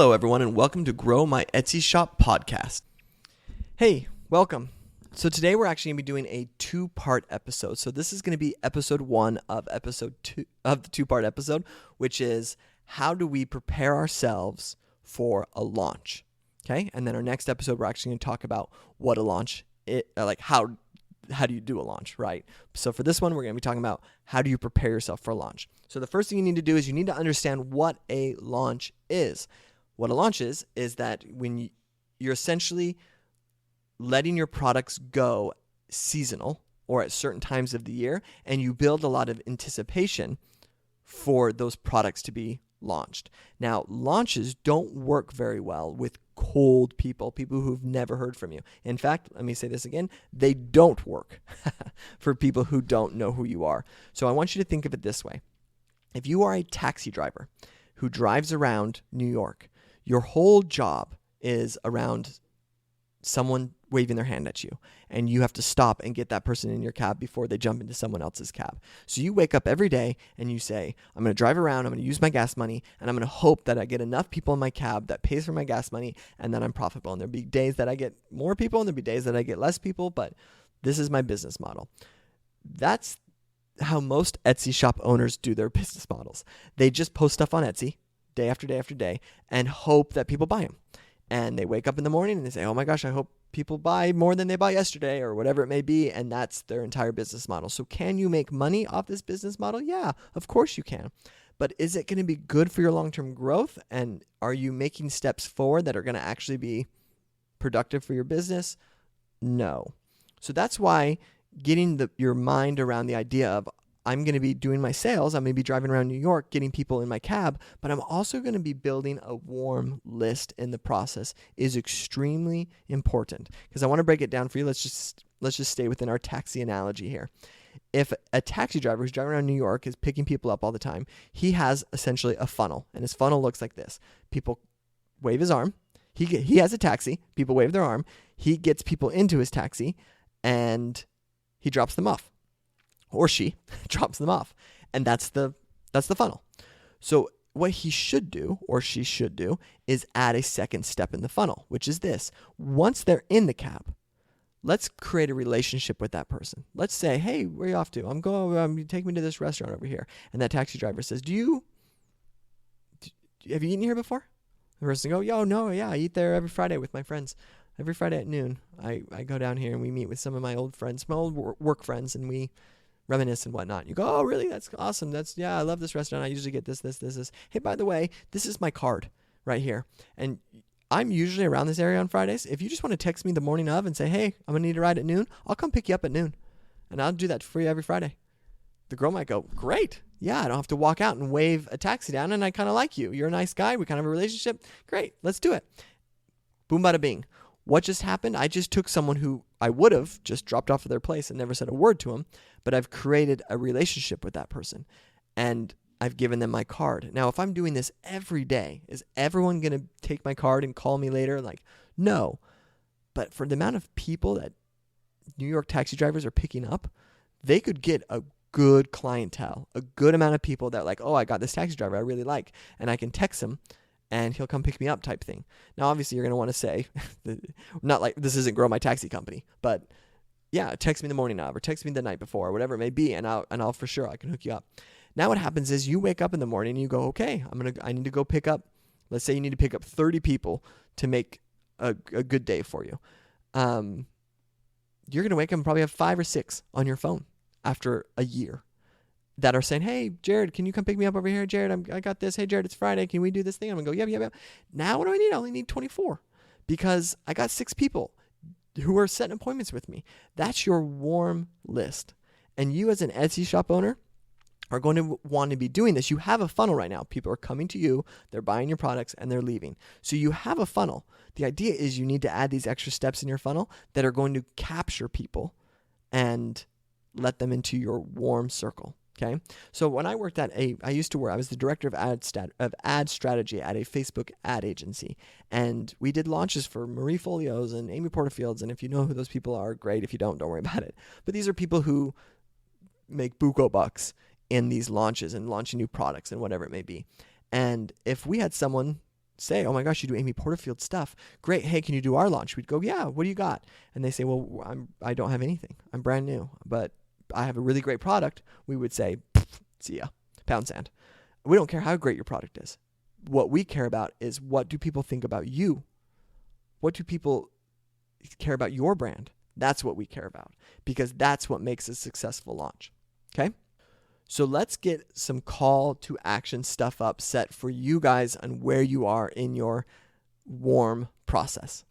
Hello, everyone, and welcome to Grow My Etsy Shop podcast. Hey, welcome. So today we're actually going to be doing a two-part episode. So this is going to be episode 1 of episode 2 of the two-part episode, which is how do we prepare ourselves for a launch? Okay, and then our next episode we're actually going to talk about what a launch is, how do you do a launch, right? So for this one, we're going to be talking about how do you prepare yourself for a launch. So the first thing you need to do is you need to understand what a launch is. What a launch is that when you're essentially letting your products go seasonal or at certain times of the year, and you build a lot of anticipation for those products to be launched. Now, launches don't work very well with cold people who've never heard from you. In fact, let me say this again, they don't work for people who don't know who you are. So I want you to think of it this way. If you are a taxi driver who drives around New York, your whole job is around someone waving their hand at you, and you have to stop and get that person in your cab before they jump into someone else's cab. So you wake up every day and you say, I'm going to drive around, I'm going to use my gas money, and I'm going to hope that I get enough people in my cab that pays for my gas money and that I'm profitable. And there'll be days that I get more people and there'll be days that I get less people, but this is my business model. That's how most Etsy shop owners do their business models. They just post stuff on Etsy day after day after day and hope that people buy them. And they wake up in the morning and they say, oh my gosh, I hope people buy more than they bought yesterday or whatever it may be. And that's their entire business model. So can you make money off this business model? Yeah, of course you can. But is it going to be good for your long-term growth? And are you making steps forward that are going to actually be productive for your business? No. So that's why getting your mind around the idea of I'm going to be doing my sales, I'm going to be driving around New York, getting people in my cab, but I'm also going to be building a warm list in the process is extremely important. Because I want to break it down for you. Let's just stay within our taxi analogy here. If a taxi driver who's driving around New York is picking people up all the time, he has essentially a funnel, and his funnel looks like this. People wave his arm. He has a taxi. People wave their arm. He gets people into his taxi, and he drops them off. Or she drops them off. And that's the funnel. So what he should do, or she should do, is add a second step in the funnel, which is this. Once they're in the cab, let's create a relationship with that person. Let's say, hey, where are you off to? Take me to this restaurant over here. And that taxi driver says, have you eaten here before? The person goes, I eat there every Friday with my friends. Every Friday at noon, I go down here and we meet with some of my old friends, my old work friends, and we reminisce and whatnot. You go, oh, really? That's awesome. I love this restaurant. I usually get this. Hey, by the way, this is my card right here. And I'm usually around this area on Fridays. If you just want to text me the morning of and say, hey, I'm going to need a ride at noon, I'll come pick you up at noon. And I'll do that for you every Friday. The girl might go, great. Yeah, I don't have to walk out and wave a taxi down, and I kind of like you. You're a nice guy. We kind of have a relationship. Great. Let's do it. Boom, bada bing. What just happened? I just took someone who I would have just dropped off at their place and never said a word to him, but I've created a relationship with that person, and I've given them my card. Now, if I'm doing this every day, is everyone going to take my card and call me later? No. But for the amount of people that New York taxi drivers are picking up, they could get a good clientele, a good amount of people that oh, I got this taxi driver I really like, and I can text him and he'll come pick me up type thing. Now, obviously, you're going to want to say, not like this isn't Grow My Taxi Company, but yeah, text me the morning of or text me the night before or whatever it may be, and I'll for sure, I can hook you up. Now what happens is you wake up in the morning and you go, okay, I need to go pick up, let's say you need to pick up 30 people to make a good day for you. You're going to wake up and probably have 5 or 6 on your phone after a year that are saying, hey, Jared, can you come pick me up over here? Jared, I got this. Hey, Jared, it's Friday. Can we do this thing? I'm going to go, yeah. Now what do I need? I only need 24 because I got 6 people who are setting appointments with me. That's your warm list. And you as an Etsy shop owner are going to want to be doing this. You have a funnel right now. People are coming to you, they're buying your products, and they're leaving. So you have a funnel. The idea is you need to add these extra steps in your funnel that are going to capture people and let them into your warm circle. Okay. So when I worked I was the director of ad strategy at a Facebook ad agency. And we did launches for Marie Folios and Amy Porterfields. And if you know who those people are, great. If you don't worry about it. But these are people who make buco bucks in these launches and launching new products and whatever it may be. And if we had someone say, oh my gosh, you do Amy Porterfield stuff. Great. Hey, can you do our launch? We'd go, yeah, what do you got? And they say, well, I don't have anything. I'm brand new, but I have a really great product. We would say, see ya, pound sand. We don't care how great your product is. What we care about is, what do people think about you? What do people care about your brand? That's what we care about, because that's what makes a successful launch. Okay? So let's get some call to action stuff up set for you guys on where you are in your warm process.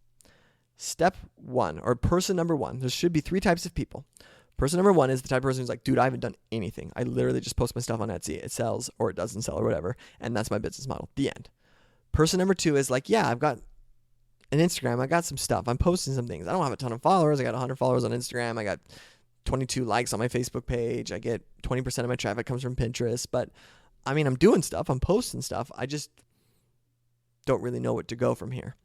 Step one, or person number one, there should be 3 types of people. Person number one is the type of person who's like, dude, I haven't done anything. I literally just post my stuff on Etsy. It sells or it doesn't sell or whatever. And that's my business model. The end. Person number 2 is like, yeah, I've got an Instagram. I got some stuff. I'm posting some things. I don't have a ton of followers. I got 100 followers on Instagram. I got 22 likes on my Facebook page. I get 20% of my traffic comes from Pinterest. But I mean, I'm doing stuff. I'm posting stuff. I just don't really know what to go from here.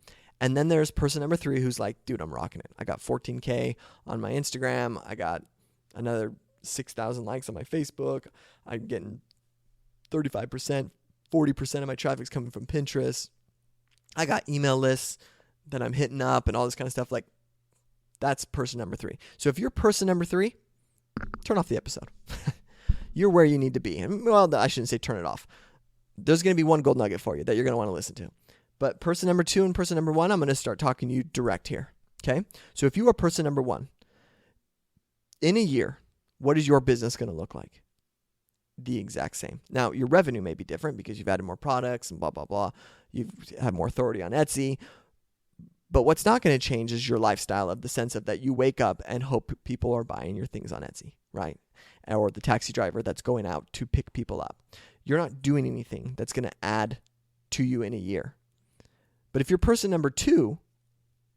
And then there's person number 3 who's like, dude, I'm rocking it. I got 14K on my Instagram. I got another 6,000 likes on my Facebook. I'm getting 35%, 40% of my traffic's coming from Pinterest. I got email lists that I'm hitting up and all this kind of stuff. Like, that's person number 3. So if you're person number 3, turn off the episode. You're where you need to be. And well, I shouldn't say turn it off. There's going to be one gold nugget for you that you're going to want to listen to. But person number 2 and person number 1, I'm going to start talking to you direct here. Okay? So if you are person number 1, in a year, what is your business going to look like? The exact same. Now, your revenue may be different because you've added more products and blah, blah, blah. You've had more authority on Etsy. But what's not going to change is your lifestyle, of the sense of that you wake up and hope people are buying your things on Etsy, right? Or the taxi driver that's going out to pick people up. You're not doing anything that's going to add to you in a year. But if you're person number 2,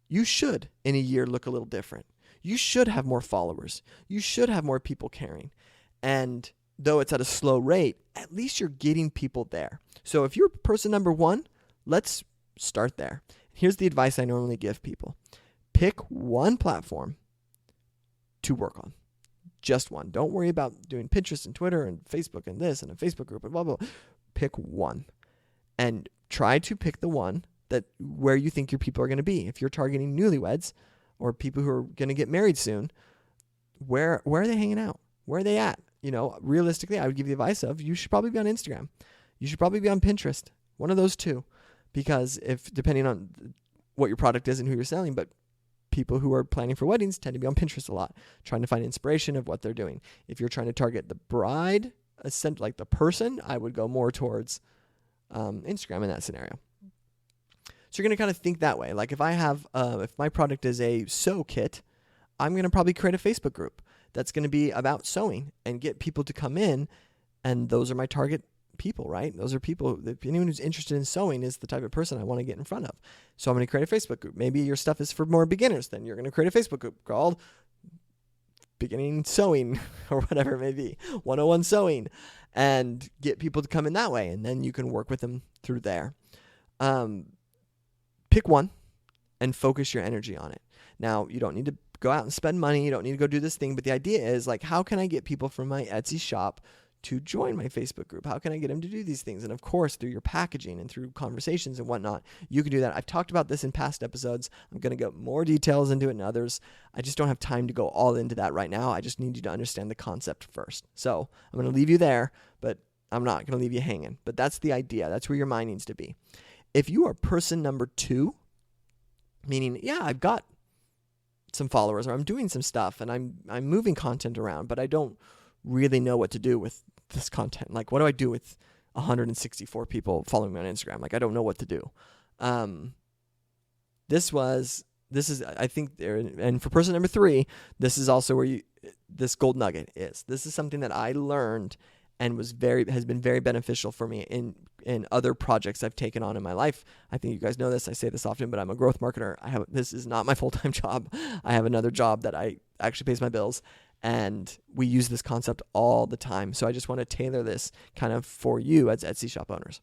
you should in a year look a little different. You should have more followers. You should have more people caring. And though it's at a slow rate, at least you're getting people there. So if you're person number 1, let's start there. Here's the advice I normally give people. Pick one platform to work on. Just one. Don't worry about doing Pinterest and Twitter and Facebook and this and a Facebook group and blah, blah, blah. Pick one. And try to pick the one that where you think your people are going to be. If you're targeting newlyweds or people who are going to get married soon, where are they hanging out? Where are they at? You know, realistically, I would give the advice of, you should probably be on Instagram. You should probably be on Pinterest. One of those 2. Because if, depending on what your product is and who you're selling, but people who are planning for weddings tend to be on Pinterest a lot, trying to find inspiration of what they're doing. If you're trying to target the bride, like the person, I would go more towards Instagram in that scenario. So you're going to kind of think that way. Like if I have, if my product is a sew kit, I'm going to probably create a Facebook group that's going to be about sewing and get people to come in. And those are my target people, right? Those are people, anyone who's interested in sewing is the type of person I want to get in front of. So I'm going to create a Facebook group. Maybe your stuff is for more beginners. Then you're going to create a Facebook group called Beginning Sewing or whatever it may be, 101 Sewing, and get people to come in that way. And then you can work with them through there. Pick one and focus your energy on it. Now, you don't need to go out and spend money. You don't need to go do this thing. But the idea is like, how can I get people from my Etsy shop to join my Facebook group? How can I get them to do these things? And of course, through your packaging and through conversations and whatnot, you can do that. I've talked about this in past episodes. I'm going to get more details into it in others. I just don't have time to go all into that right now. I just need you to understand the concept first. So I'm going to leave you there, but I'm not going to leave you hanging. But that's the idea. That's where your mind needs to be. If you are person number 2, meaning, yeah, I've got some followers or I'm doing some stuff and I'm moving content around, but I don't really know what to do with this content. Like, what do I do with 164 people following me on Instagram? Like, I don't know what to do. This is, I think, and for person number 3, this is also where this gold nugget is. This is something that I learned and has been very beneficial for me in other projects I've taken on in my life. I think you guys know this. I say this often, but I'm a growth marketer. This is not my full-time job. I have another job that I actually pays my bills. And we use this concept all the time. So I just want to tailor this kind of for you as Etsy shop owners.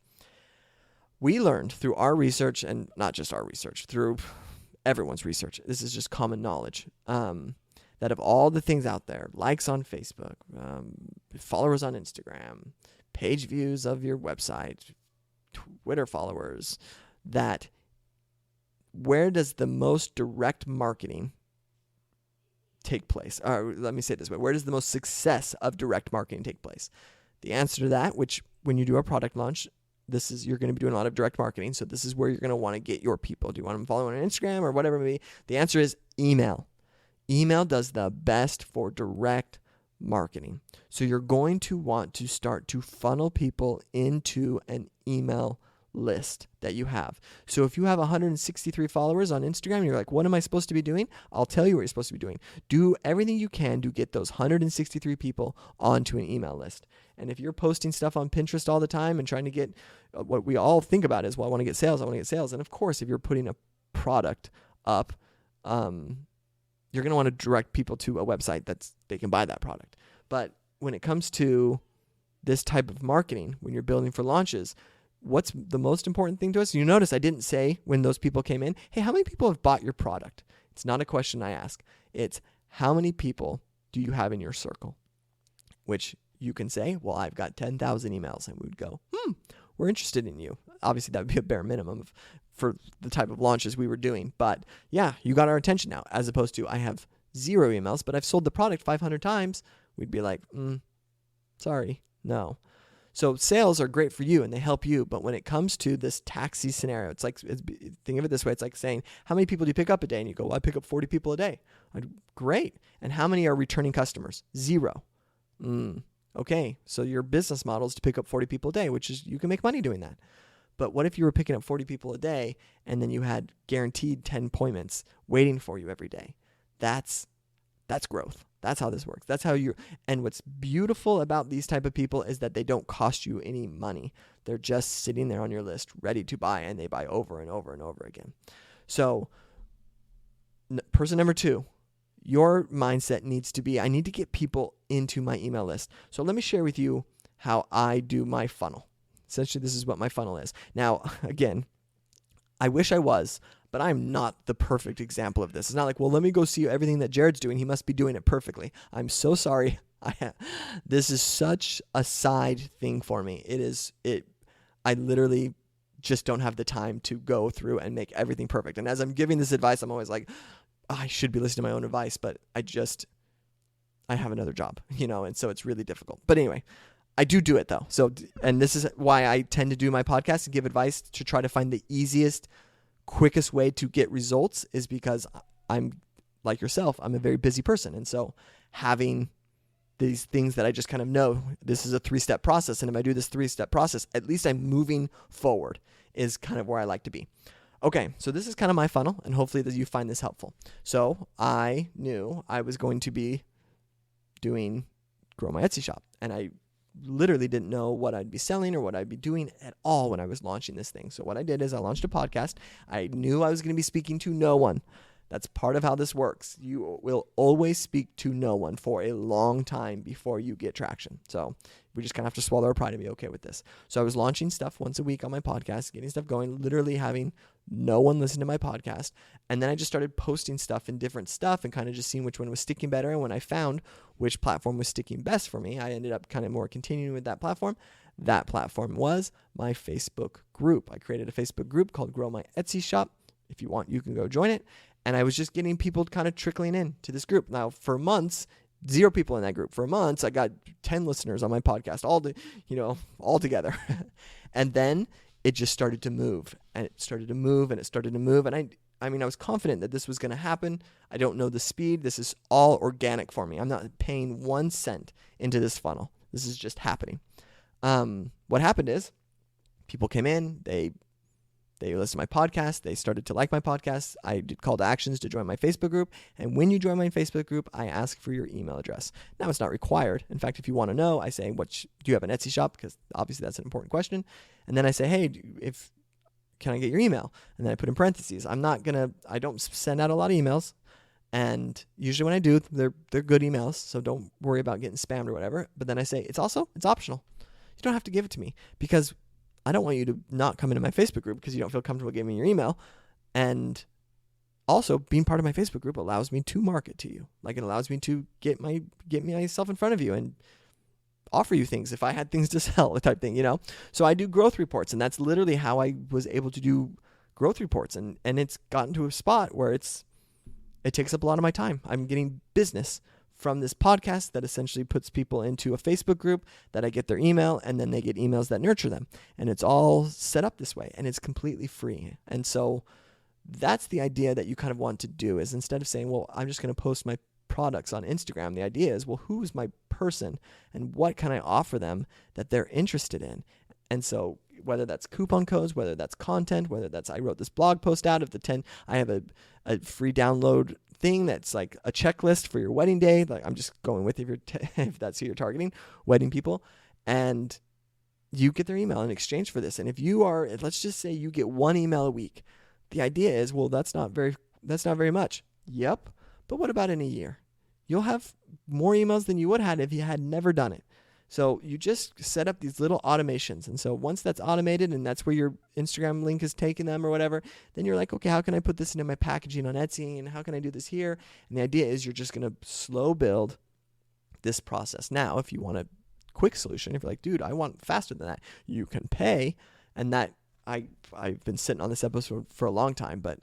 We learned through our research, and not just our research, through everyone's research, this is just common knowledge, that of all the things out there, likes on Facebook, followers on Instagram, page views of your website, Twitter followers, that where does the most direct marketing take place? Or let me say it this way. Where does the most success of direct marketing take place? The answer to that, which when you do a product launch, you're going to be doing a lot of direct marketing. So this is where you're going to want to get your people. Do you want them following on Instagram or whatever it may be? The answer is email. Email does the best for direct marketing. So you're going to want to start to funnel people into an email list that you have. So if you have 163 followers on Instagram and you're like, what am I supposed to be doing? I'll tell you what you're supposed to be doing. Do everything you can to get those 163 people onto an email list. And if you're posting stuff on Pinterest all the time and trying to get what we all think about is, well, I want to get sales. And of course, if you're putting a product up, you're going to want to direct people to a website they can buy that product. But when it comes to this type of marketing, when you're building for launches, what's the most important thing to us? You notice I didn't say when those people came in, hey, how many people have bought your product? It's not a question I ask. It's how many people do you have in your circle? Which you can say, well, I've got 10,000 emails. And we would go, we're interested in you. Obviously, that would be a bare minimum for the type of launches we were doing. But yeah, you got our attention now, as opposed to I have 0 emails, but I've sold the product 500 times. We'd be like, sorry, no. So sales are great for you and they help you. But when it comes to this taxi scenario, think of it this way. It's like saying, how many people do you pick up a day? And you go, well, I pick up 40 people a day. Great. And how many are returning customers? 0. Okay. So your business model is to pick up 40 people a day, which is you can make money doing that. But what if you were picking up 40 people a day and then you had guaranteed 10 appointments waiting for you every day? That's growth. That's how this works. And what's beautiful about these type of people is that they don't cost you any money. They're just sitting there on your list, ready to buy, and they buy over and over and over again. So person number 2, your mindset needs to be, I need to get people into my email list. So let me share with you how I do my funnel. Essentially, this is what my funnel is. Now, again, I wish I was, but I'm not the perfect example of this. It's not like, well, let me go see everything that Jared's doing. He must be doing it perfectly. I'm so sorry. This is such a side thing for me. I literally just don't have the time to go through and make everything perfect. And as I'm giving this advice, I'm always like, I should be listening to my own advice, but I have another job, and so it's really difficult. But anyway, I do it though. So, and this is why I tend to do my podcast and give advice to try to find the easiest, quickest way to get results, is because I'm like yourself, I'm a very busy person. And so having these things that I just kind of know, this is a 3-step process. And if I do this 3-step process, at least I'm moving forward, is kind of where I like to be. Okay, so this is kind of my funnel, and hopefully that you find this helpful. So I knew I was going to be grow my Etsy shop, and I literally didn't know what I'd be selling or what I'd be doing at all when I was launching this thing. So what I did is I launched a podcast. I knew I was going to be speaking to no one. That's part of how this works. You will always speak to no one for a long time before you get traction. So we just kind of have to swallow our pride and be okay with this. So I was launching stuff once a week on my podcast, getting stuff going, literally having no one listen to my podcast. And then I just started posting stuff in different stuff and kind of just seeing which one was sticking better. And when I found which platform was sticking best for me, I ended up kind of more continuing with that platform. That platform was my Facebook group. I created a Facebook group called Grow My Etsy Shop. If you want, you can go join it. And I was just getting people kind of trickling in to this group. Now, for months, 0 people in that group. For months, I got 10 listeners on my podcast, all together. And then it just started to move, and it started to move, and it started to move. And I was confident that this was going to happen. I don't know the speed. This is all organic for me. I'm not paying 1 cent into this funnel. This is just happening. What happened is people came in, they listened to my podcast. They started to like my podcast. I did call to actions to join my Facebook group. And when you join my Facebook group, I ask for your email address. Now, it's not required. In fact, if you want to know, I say, do you have an Etsy shop? Because obviously that's an important question. And then I say, hey, can I get your email? And then I put in parentheses. I don't send out a lot of emails. And usually when I do, they're good emails. So don't worry about getting spammed or whatever. But then I say, it's optional. You don't have to give it to me, because I don't want you to not come into my Facebook group because you don't feel comfortable giving me your email. And also, being part of my Facebook group allows me to market to you. Like, it allows me to get myself in front of you and offer you things if I had things to sell, type thing, So I do growth reports, and that's literally how I was able to do growth reports, and it's gotten to a spot where it takes up a lot of my time. I'm getting business from this podcast that essentially puts people into a Facebook group that I get their email, and then they get emails that nurture them. And it's all set up this way, and it's completely free. And so that's the idea that you kind of want to do, is instead of saying, well, I'm just going to post my products on Instagram, the idea is, well, who's my person and what can I offer them that they're interested in? And so whether that's coupon codes, whether that's content, whether that's I wrote this blog post out of the 10, I have a free download thing that's like a checklist for your wedding day. Like I'm just going with if that's who you're targeting, wedding people, and you get their email in exchange for this. And if you are, let's just say you get one email a week, the idea is, well, that's not very much. Yep. But what about in a year? You'll have more emails than you would have if you had never done it. So you just set up these little automations. And so once that's automated and that's where your Instagram link is taking them or whatever, then you're like, okay, how can I put this into my packaging on Etsy? And how can I do this here? And the idea is you're just going to slow build this process. Now, if you want a quick solution, if you're like, dude, I want faster than that, you can pay. And that I've been sitting on this episode for a long time, but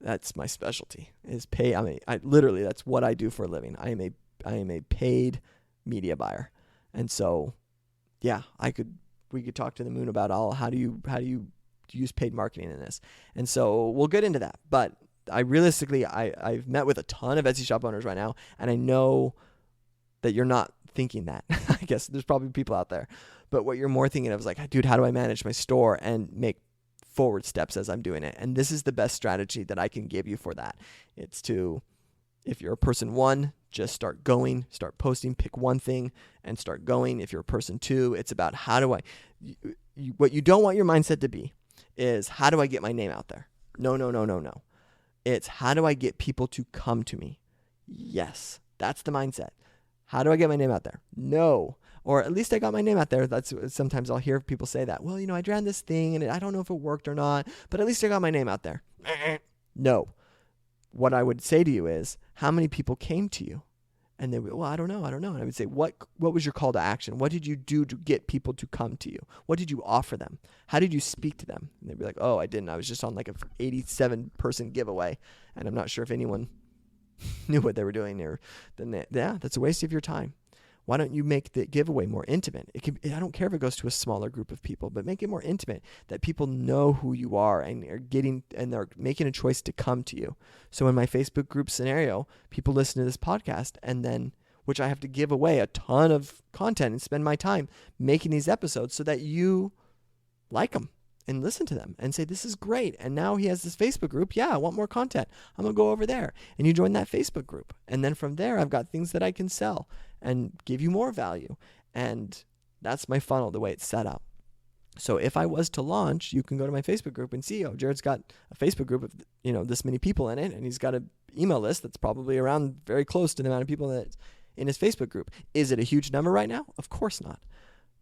that's my specialty is pay. I literally, that's what I do for a living. I am a paid media buyer. And so, yeah, we could talk to the moon about how do you use paid marketing in this. And so we'll get into that. But I've met with a ton of Etsy shop owners right now, and I know that you're not thinking that. I guess there's probably people out there. But what you're more thinking of is like, dude, how do I manage my store and make forward steps as I'm doing it? And this is the best strategy that I can give you for that. It's to, if you're a person one, just start going, start posting, pick one thing and start going. If you're a person two, it's about what you don't want your mindset to be is, how do I get my name out there? No. It's, how do I get people to come to me? Yes, that's the mindset. How do I get my name out there? No. Or at least I got my name out there. That's sometimes I'll hear people say that. Well, I ran this thing and I don't know if it worked or not, but at least I got my name out there. No. What I would say to you is, how many people came to you? And they would, well, I don't know. And I would say, what was your call to action? What did you do to get people to come to you? What did you offer them? How did you speak to them? And they'd be like, oh, I didn't. I was just on like a 87-person giveaway, and I'm not sure if anyone knew what they were doing there. Then that's a waste of your time. Why don't you make the giveaway more intimate? I don't care if it goes to a smaller group of people, but make it more intimate, that people know who you are and they're making a choice to come to you. So in my Facebook group scenario, people listen to this podcast, and then, which I have to give away a ton of content and spend my time making these episodes so that you like them and listen to them and say, this is great. And now he has this Facebook group. Yeah, I want more content. I'm going to go over there. And you join that Facebook group. And then from there, I've got things that I can sell and give you more value. And that's my funnel, the way it's set up. So if I was to launch, you can go to my Facebook group and see, Jared's got a Facebook group of, this many people in it. And he's got an email list that's probably around very close to the amount of people that's in his Facebook group. Is it a huge number right now? Of course not.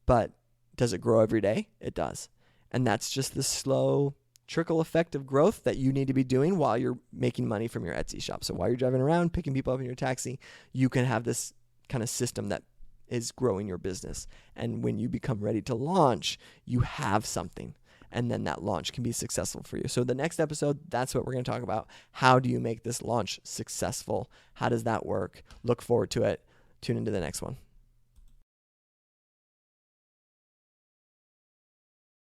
But does it grow every day? It does. And that's just the slow trickle effect of growth that you need to be doing while you're making money from your Etsy shop. So while you're driving around, picking people up in your taxi, you can have this kind of system that is growing your business. And when you become ready to launch, you have something. And then that launch can be successful for you. So the next episode, that's what we're going to talk about. How do you make this launch successful? How does that work? Look forward to it. Tune into the next one.